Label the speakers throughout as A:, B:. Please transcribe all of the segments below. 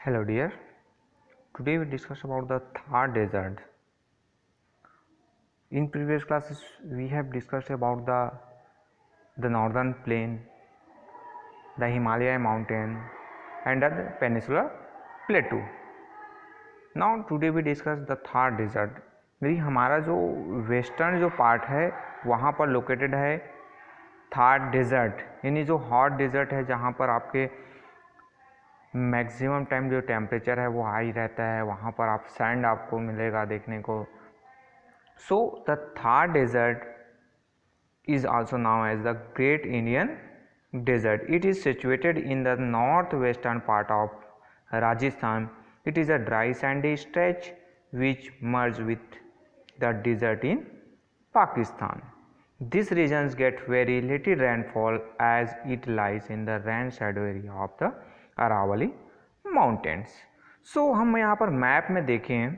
A: Hello dear, today we discuss about the Thar desert. In previous classes we have discussed about the northern plain, the Himalaya mountain and the peninsular plateau. Now today we discuss the Thar desert. यदि हमारा जो western जो part है वहाँ पर located है Thar desert, यानी जो हॉट डेजर्ट है जहाँ पर आपके मैक्सिमम टाइम जो टेम्परेचर है वो हाई रहता है, वहाँ पर आप सैंड आपको मिलेगा देखने को. So the Thar desert is also known as the Great Indian Desert. It is situated in the northwestern part of Rajasthan. It is a dry sandy stretch which merges with the desert in Pakistan. These regions get very little rainfall as it lies in the rain shadow area of the Aravalli Mountains. So हम यहाँ पर map में देखें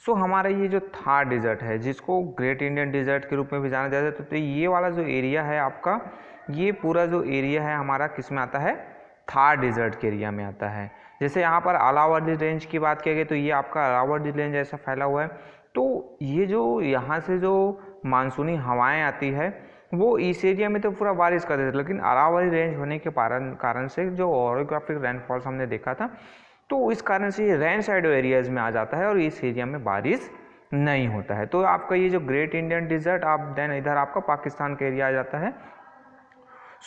A: सो हमारा ये जो Thar desert है जिसको ग्रेट इंडियन डेजर्ट के रूप में भी जाना जाता है, तो ये वाला जो एरिया है आपका, ये पूरा जो एरिया है हमारा किस में आता है, थार डेजर्ट के एरिया में आता है. जैसे यहाँ पर अलावर्दी रेंज की बात किया गया तो ये आपका अलावर्दी रेंज ऐसा फैला हुआ है. तो ये जो यहाँ से जो मानसूनी हवाएं आती है वो इस एरिया में तो पूरा बारिश कर देती है, लेकिन अरावली रेंज होने के कारण से जो ओरियोग्राफिक रेनफॉल्स हमने देखा था तो इस कारण से ये रेन साइड एरियाज में आ जाता है और इस एरिया में बारिश नहीं होता है. तो आपका ये जो ग्रेट इंडियन डिजर्ट आप देन इधर आपका पाकिस्तान का एरिया आ जाता है.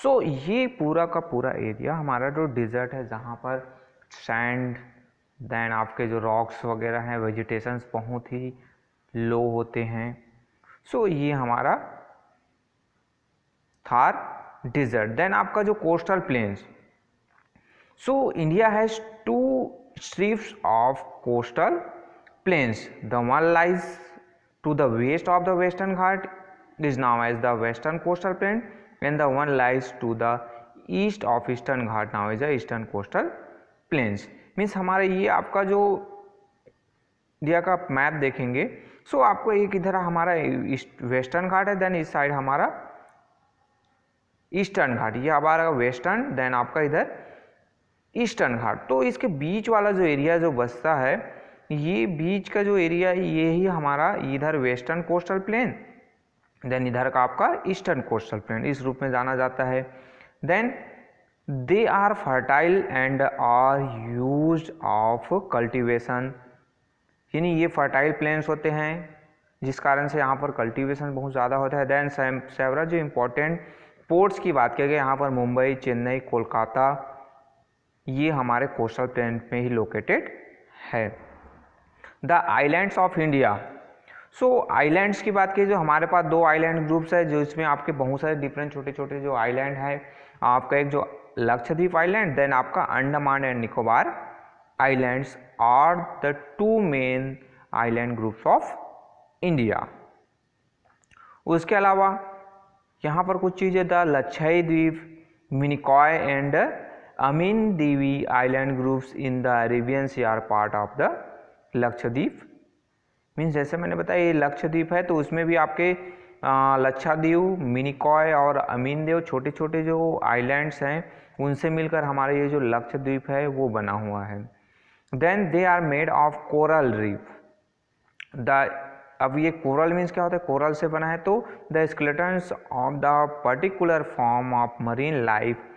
A: सो ये पूरा का पूरा एरिया हमारा जो डिजर्ट है जहाँ पर सैंड देन आपके जो रॉक्स वगैरह हैं, वेजिटेशंस बहुत ही लो होते हैं. सो ये हमारा थार डिजर्ट. देन आपका जो coastal planes, so India has two strips of coastal plains. The one lies to the west of the Western Ghat is known as the Western Coastal Plain, and the one lies to the east of Eastern Ghat now is the Eastern Coastal Plains. Means हमारा ये आपका जो India का map देखेंगे सो आपको एक इधर हमारा वेस्टर्न घाट है, देन इस साइड हमारा ईस्टर्न घाट, ये हमारा वेस्टर्न देन आपका इधर ईस्टर्न घाट. तो इसके बीच वाला जो एरिया जो बसता है, ये बीच का जो एरिया ये ही हमारा इधर वेस्टर्न कोस्टल प्लेन, देन इधर का आपका ईस्टर्न कोस्टल प्लेन, इस रूप में जाना जाता है. Then they are fertile and are used of cultivation, यानी ये फर्टाइल प्लेन्स होते हैं जिस कारण से यहाँ पर कल्टीवेशन बहुत ज़्यादा होता है. देन सेवरल जो इम्पोर्टेंट पोर्ट्स की बात की गई यहाँ पर मुंबई, चेन्नई, कोलकाता, ये हमारे कोस्टल प्लेन में ही लोकेटेड है. The islands of India, so islands की बात की जो हमारे पास दो आइलैंड ग्रुप्स है जो इसमें आपके बहुत सारे डिफरेंट छोटे छोटे जो आइलैंड है. आपका एक जो लक्षद्वीप आइलैंड, देन आपका Andaman and Nicobar islands are the two main island groups of India. उसके अलावा यहाँ पर कुछ चीज़ें द Lakshadweep, Minicoy and Amin Devi island groups in the Arabian Sea are part of the Lakshadweep. Means जैसे मैंने बताया ये लक्षद्वीप है तो उसमें भी आपके लक्षद्वीप, मिनिकॉय और अमीन देव छोटे छोटे जो आइलैंड्स हैं उनसे मिलकर हमारा ये जो लक्षद्वीप है वो बना हुआ है. Then they are made of coral reef. अब ये कोरल मीन्स क्या होता है, कोरल से बना है. तो the skeletons of the particular form of marine life.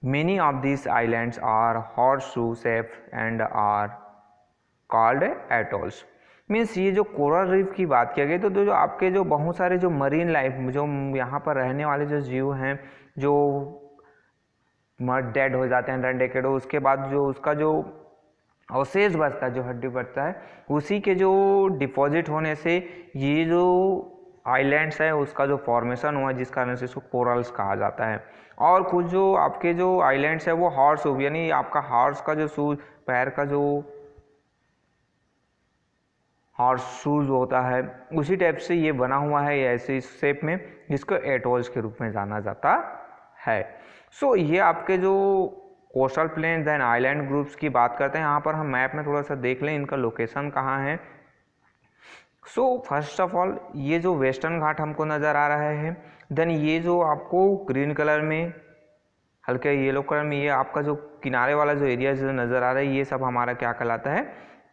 A: Many of these islands are horseshoe shaped and are called atolls. Means ये जो कोरल रीफ की बात किया गई तो जो आपके जो बहुत सारे जो मरीन लाइफ जो यहाँ पर रहने वाले जो जीव हैं जो मर डेड हो जाते हैं रन डेकेड, उसके बाद जो उसका जो अवशेष बचता है, जो हड्डी बचता है, उसी के जो डिपॉजिट होने से ये जो आइलैंड्स है उसका जो फॉर्मेशन हुआ जिस कारण से इसको कोरल्स कहा जाता है. और कुछ जो आपके जो आइलैंड्स है वो हॉर्स हो, यानी आपका हॉर्स का जो शूज, पैर का जो हॉर्स शूज होता है उसी टाइप से ये बना हुआ है ऐसे इस शेप में, जिसको एटोल्स के रूप में जाना जाता है. सो ये आपके जो coastal plain then island groups की बात करते हैं. यहाँ पर हम मैप में थोड़ा सा देख लें इनका लोकेशन कहाँ है. सो फर्स्ट ऑफ ऑल ये जो वेस्टर्न घाट हमको नज़र आ रहा है, देन ये जो आपको ग्रीन कलर में हल्के येलो कलर में, ये आपका जो किनारे वाला जो एरिया जो नज़र आ रहा है ये सब हमारा क्या कहलाता है,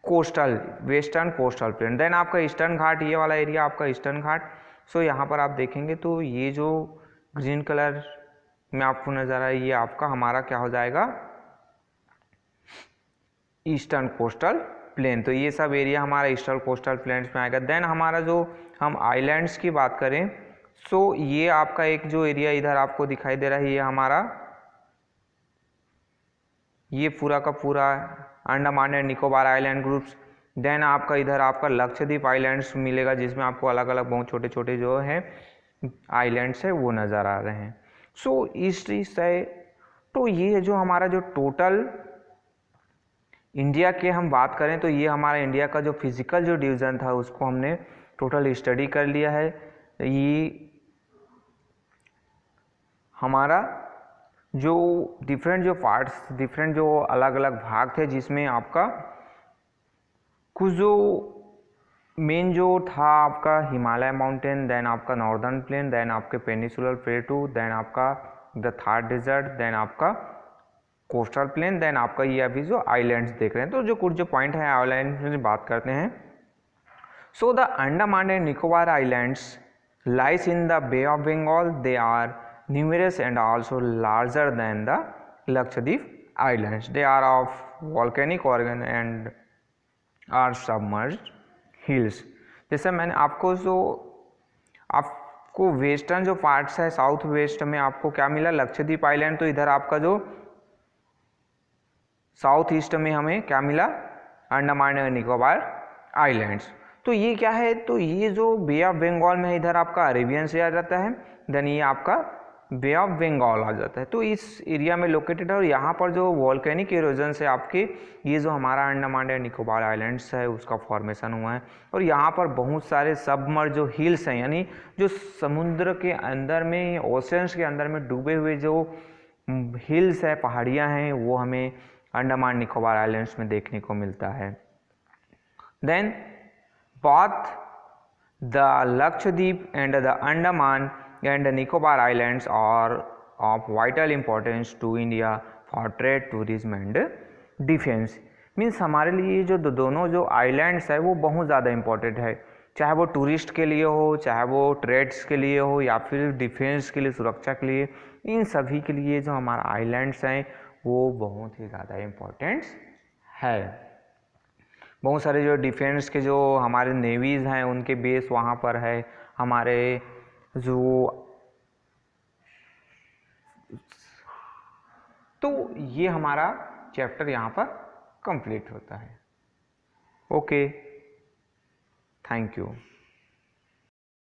A: coastal, western coastal plain. Then आपका ईस्टर्न घाट, ये वाला एरिया आपका ईस्टर्न घाट। सो यहाँ पर आप देखेंगे तो ये जो ग्रीन कलर में आपको नज़र आ रहा है ये आपका हमारा क्या हो जाएगा, ईस्टर्न कोस्टल प्लेन। तो ये सब एरिया हमारा ईस्टर्न कोस्टल प्लेन्स में आएगा। देन हमारा जो हम आइलैंड्स की बात करें, सो ये आपका एक जो एरिया इधर आपको दिखाई दे रहा है ये हमारा, ये पूरा का पूरा Andaman and Nicobar island groups. Then आपका इधर आपका लक्षद्वीप आइलैंड्स मिलेगा जिसमें आपको अलग अलग बहुत छोटे छोटे जो है आइलैंड्स है वो नज़र आ रहे हैं। सो इस से तो ये जो हमारा जो टोटल इंडिया के हम बात करें तो ये हमारा इंडिया का जो फिजिकल जो डिवीज़न था उसको हमने टोटल स्टडी कर लिया है। ये हमारा जो डिफरेंट जो पार्ट्स, डिफरेंट जो अलग अलग भाग थे जिसमें आपका कुछ जो मेन जो था आपका हिमालय माउंटेन, देन आपका नॉर्दर्न प्लेन, देन आपके पेनिसुलर प्लेटू, देन आपका द थार डेजर्ट, देन आपका कोस्टल प्लेन, देन आपका ये अभी जो आइलैंड्स देख रहे हैं। तो जो कुछ जो पॉइंट है आइलैंड्स में बात करते हैं। So the Andaman and Nicobar islands lies in the bay of Bengal, they are numerous and also larger than the Lakshadweep Islands. They are of volcanic origin and are submerged hills. जैसे मैंने आपको जो आपको वेस्टर्न जो पार्ट्स है, साउथ वेस्ट में आपको क्या मिला, लक्षद्वीप आइलैंड। तो इधर आपका जो साउथ ईस्ट में हमें क्या मिला, अंडमान एंड निकोबार आइलैंड्स। तो ये क्या है, तो ये जो बे ऑफ बंगाल में है इधर आपका अरेबियन सी आ जाता है, देन ये आपका बे ऑफ बंगाल आ जाता है। तो इस एरिया में लोकेटेड है और यहाँ पर जो वॉल्केनिक इरोजन से आपके ये जो हमारा अंडमान एंड निकोबार आइलैंड्स है उसका फॉर्मेशन हुआ है। और यहाँ पर बहुत सारे सबमर्ज जो हिल्स हैं, यानी जो समुद्र के अंदर में, ओशंस के अंदर में डूबे हुए जो हिल्स है, पहाड़ियाँ हैं, वो हमें अंडमान निकोबार आइलैंड्स में देखने को मिलता है। Then both the Lakshadweep and the Andaman and the Nicobar Islands are of vital importance to India for trade, tourism and defense. Means हमारे लिए जो दोनों जो आइलैंड्स है वो बहुत ज़्यादा इम्पोर्टेंट है, चाहे वो टूरिस्ट के लिए हो, चाहे वो ट्रेड्स के लिए हो, या फिर डिफेंस के लिए, सुरक्षा के लिए। इन सभी के लिए जो हमारा आइलैंड्स हैं वो बहुत ही ज़्यादा इम्पोर्टेंट है। बहुत सारे जो डिफेंस के जो हमारे नेवीज़ हैं उनके बेस वहाँ पर है। हमारे जो तो ये हमारा चैप्टर यहाँ पर कंप्लीट होता है। Okay, thank you.